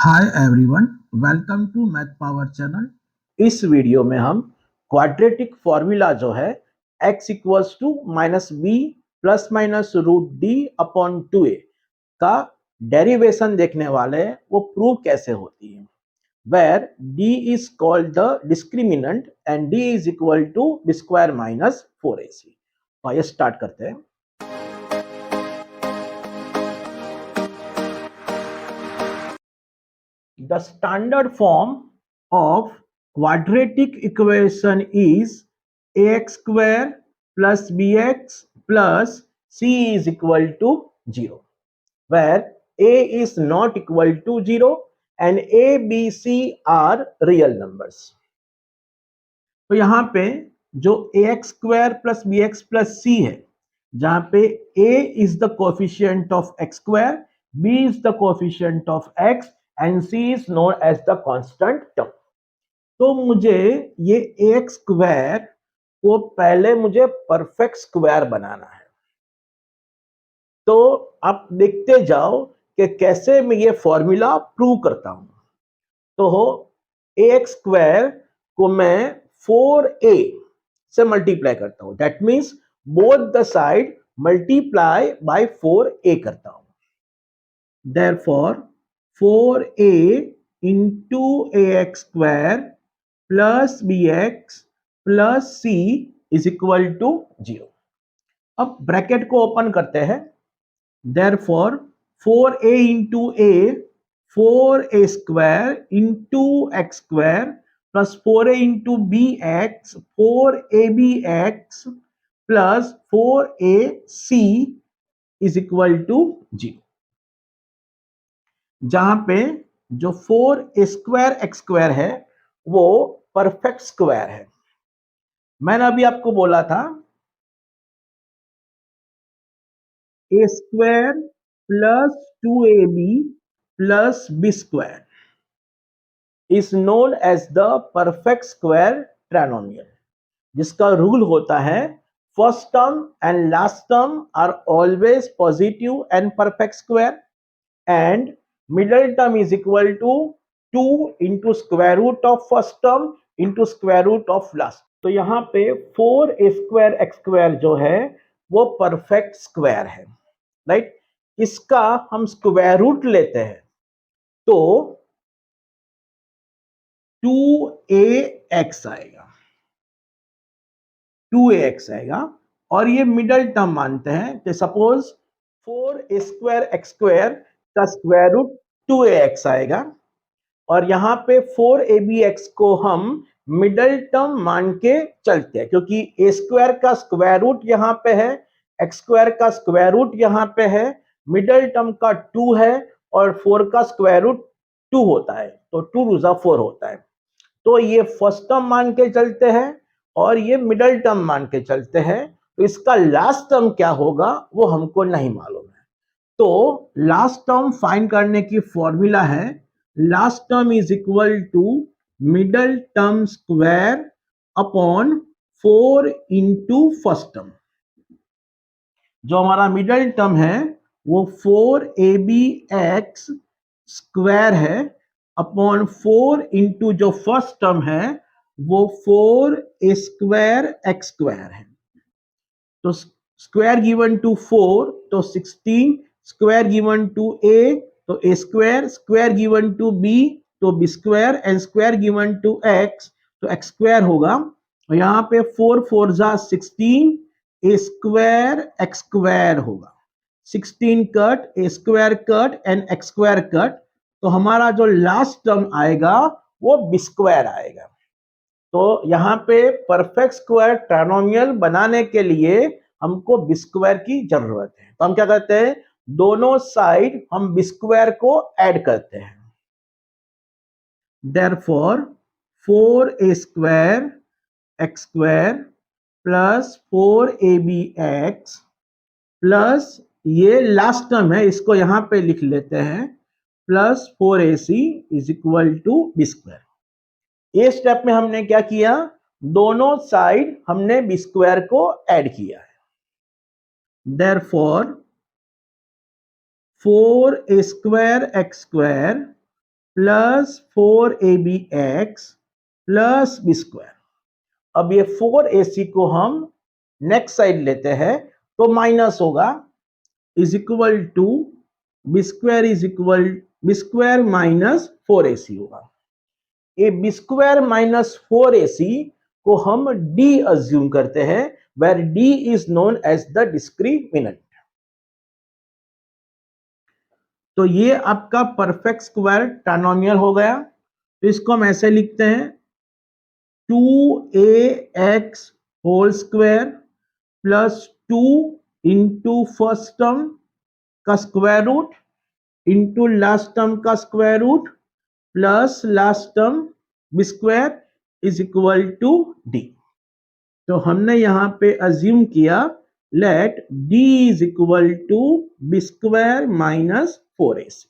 Hi everyone, welcome to math power channel. इस video में हम क्वाड्रेटिक फॉर्मूला जो है x equals to minus B plus minus root D upon 2a का derivation देखने वाले हैं। वो प्रूव कैसे होती है, where d is called the discriminant and d is equal to B square minus 4ac। तो आइए स्टार्ट करते हैं। The standard form of quadratic equation is ax square plus bx plus c is equal to 0, where a is not equal to 0 and a, b, c are real numbers. तो यहाँ पे जो ax square plus bx plus c है, जहाँ पे a is the coefficient of x square, b is the coefficient of x and c is known as the constant term. तो मुझे ये ax स्क्वायर को पहले मुझे परफेक्ट स्क्वायर बनाना है। तो आप देखते जाओ कि कैसे मैं ये फॉर्मूला प्रूव करता हूं। तो ax स्क्वायर को मैं 4a से मल्टीप्लाई करता हूं, that means both the side multiply by 4a करता हूं। Therefore 4a into ax square plus bx plus c is equal to 0। अब ब्रैकेट को ओपन करते हैं। Therefore 4a into a 4a square into x square plus 4a into bx 4abx plus 4ac is equal to 0। जहां पे जो 4 square x square है वो perfect square है। मैंने अभी आपको बोला था A square plus 2ab plus B square is known as the perfect square trinomial, जिसका रूल होता है first term and last term are always positive and perfect square and middle term is equal to 2 into square root of first term into square root of last। तो यहाँ पे 4a square x square जो है वो perfect square है, right. इसका हम square root लेते हैं तो 2ax आएगा, 2ax आएगा। और ये मिडल टर्म मानते हैं कि suppose 4a square x square का स्क्वायर रूट 2ax आएगा और यहाँ पे 4abx को हम मिडल टर्म मान के चलते हैं, क्योंकि a स्क्वायर का स्क्वायर रूट यहाँ पे है, x स्क्वायर का स्क्वायर रूट यहाँ पे है, मिडल टर्म का 2 है और 4 का स्क्वायर रूट 2 होता है, तो 2 टू ज़ा 4 होता है। तो ये फर्स्ट टर्म मान के चलते हैं और ये मिडल टर्म मान के चलते हैं। तो इसका लास्ट टर्म क्या होगा वो हमको नहीं मालूम है। तो लास्ट टर्म फाइंड करने की फॉर्मूला है last term is equal to middle term square upon 4 into first term. जो हमारा मिडल टर्म है वो 4abx स्क्वायर है अपॉन 4 इंटू जो फर्स्ट टर्म है वो 4a स्क्वायर x स्क्वायर है। तो स्क्वायर गिवन टू 4 तो 16, स्क्वायर गिवन टू a तो a square, square given to b तो b square and square given to x तो x स्क्वायर होगा। और यहाँ पे 4 4 जा 16, a स्क्वायर x स्क्वायर होगा, 16 cut, a square cut and x square cut. तो हमारा जो लास्ट टर्म आएगा वो b स्क्वायर आएगा। तो यहाँ पे परफेक्ट स्क्वायर ट्राइनोमियल बनाने के लिए हमको बी स्क्वायर की जरूरत है। तो हम क्या करते हैं, दोनों साइड हम बी स्क्वायर को ऐड करते हैं। Therefore 4a square x square plus 4abx plus ये लास्ट टर्म है, इसको यहां पे लिख लेते हैं, plus 4ac is equal to B square. ये स्टेप में हमने क्या किया, दोनों साइड हमने बी स्क्वायर को ऐड किया है। Therefore 4a square x square plus 4abx plus B square. अब ये 4ac को हम नेक्स्ट साइड लेते हैं तो माइनस होगा, is equal to B square minus 4ac होगा। ये बी स्क्वायर माइनस 4ac को हम d अज्यूम करते हैं, where d is known as the discriminant. तो ये आपका परफेक्ट स्क्वायर ट्राइनोमियल हो गया। तो इसको हम ऐसे लिखते हैं 2ax whole square plus 2 into first term का square root into last term का square root plus last term B square is equal to D. तो हमने यहां पे अज्यूम किया let d is equal to B square minus 4ac।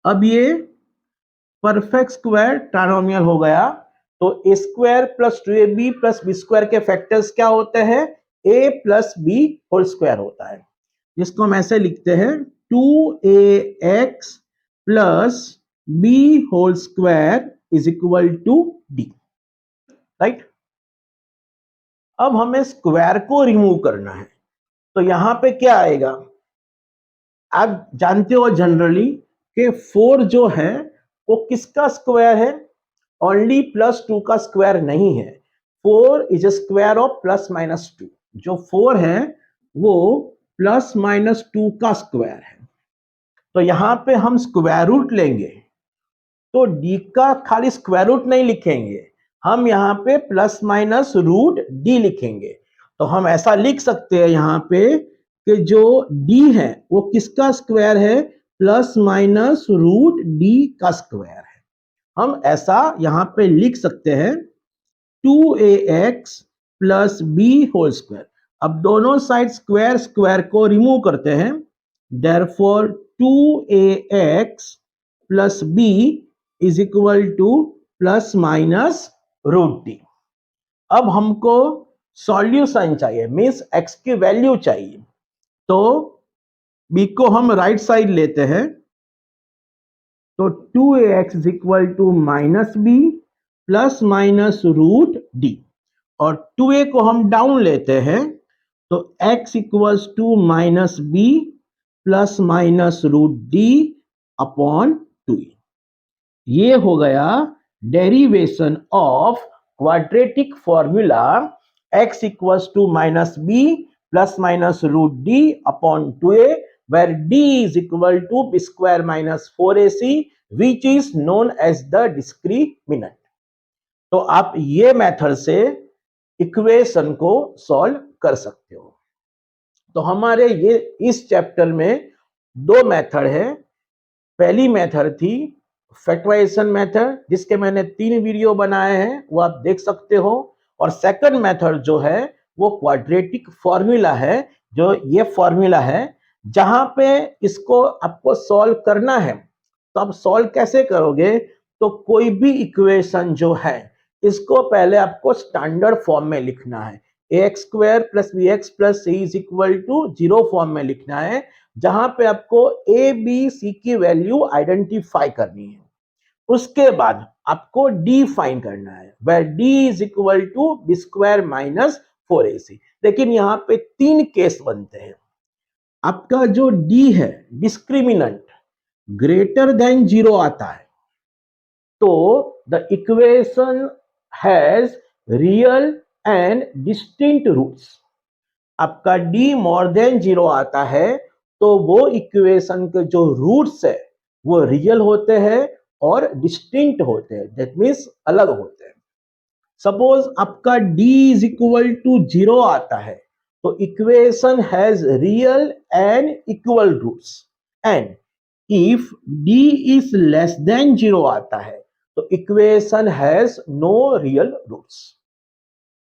अब ये perfect square trinomial हो गया। तो A square plus 2ab plus B square के फैक्टर्स क्या होते हैं? a plus B whole square होता है, जिसको हम ऐसे लिखते हैं 2ax plus B whole square is equal to D. Right. अब हमें स्क्वायर को रिमूव करना है, तो यहां पे क्या आएगा? आप जानते हो जनरली कि 4 जो है वो किसका स्क्वायर है? ओनली प्लस 2 का स्क्वायर नहीं है। 4 is a square of plus minus 2। जो 4 है वो प्लस माइनस 2 का स्क्वायर है। तो यहां पे हम स्क्वायर रूट लेंगे तो d का खाली स्क्वायर रूट नहीं लिखेंगे, हम यहां पे प्लस माइनस रूट d लिखेंगे। तो हम ऐसा लिख सकते हैं यहां पे कि जो d है वो किसका स्क्वायर है? प्लस माइनस रूट d का स्क्वायर है। हम ऐसा यहां पे लिख सकते हैं 2ax plus B whole square. अब दोनों साइड स्क्वायर स्क्वायर को रिमूव करते हैं, therefore 2ax plus B is equal to plus minus root D. अब हमको सॉल्यूशन चाहिए, मीन्स x की वैल्यू चाहिए। तो b को हम राइट साइड लेते हैं, तो 2ax is equal to minus B plus minus root D, और 2a को हम डाउन लेते हैं तो x equals to minus B plus minus root D upon 2a। ये हो गया derivation of quadratic formula x equals to minus B plus minus root D upon 2a, where d is equal to b square minus 4ac, which is known as the discriminant। तो आप ये method से equation को solve कर सकते हो। तो हमारे ये इस चैप्टर में दो मेथड है। पहली मेथड थी फैक्टराइजेशन मेथड, जिसके मैंने 3 वीडियो बनाए हैं, वो आप देख सकते हो। और सेकंड मेथड जो है वो क्वाड्रेटिक फॉर्मूला है, जो ये फॉर्मूला है जहां पे इसको आपको सॉल्व करना है। तो आप सॉल्व कैसे करोगे? तो कोई भी इक्वेशन जो है इसको पहले आपको स्टैंडर्ड फॉर्म में लिखना है, ax square plus B X plus C is equal to 0 form में लिखना है, जहां पे आपको a b c की वैल्यू आइडेंटिफाई करनी है। उसके बाद आपको d फाइंड करना है, where d is equal to B square minus 4ac। लेकिन यहाँ पे 3 केस बनते हैं। आपका जो d है डिस्क्रिमिनेंट ग्रेटर देन 0 आता है, तो the equation has real and distinct roots. आपका d मोर देन 0 आता है तो वो इक्वेशन के जो रूट्स है वो रियल होते हैं और डिस्टिंक्ट होते हैं, दैट मीन्स अलग होते हैं। सपोज आपका d इज इक्वल टू 0 आता है तो equation has real and equal roots, and if d is less than 0 आता है तो equation has no real roots.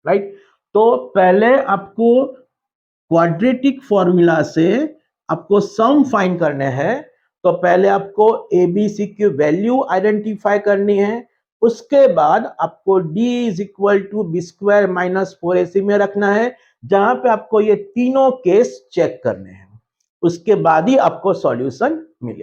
Right. तो पहले आपको क्वाड्रेटिक फॉर्मूला से आपको सम फाइंड करने हैं, तो पहले आपको एबीसी की वैल्यू आइडेंटिफाई करनी है। उसके बाद आपको d is equal to B square minus 4ac में रखना है, जहां पे आपको ये तीनों केस चेक करने हैं। उसके बाद ही आपको सॉल्यूशन मिले।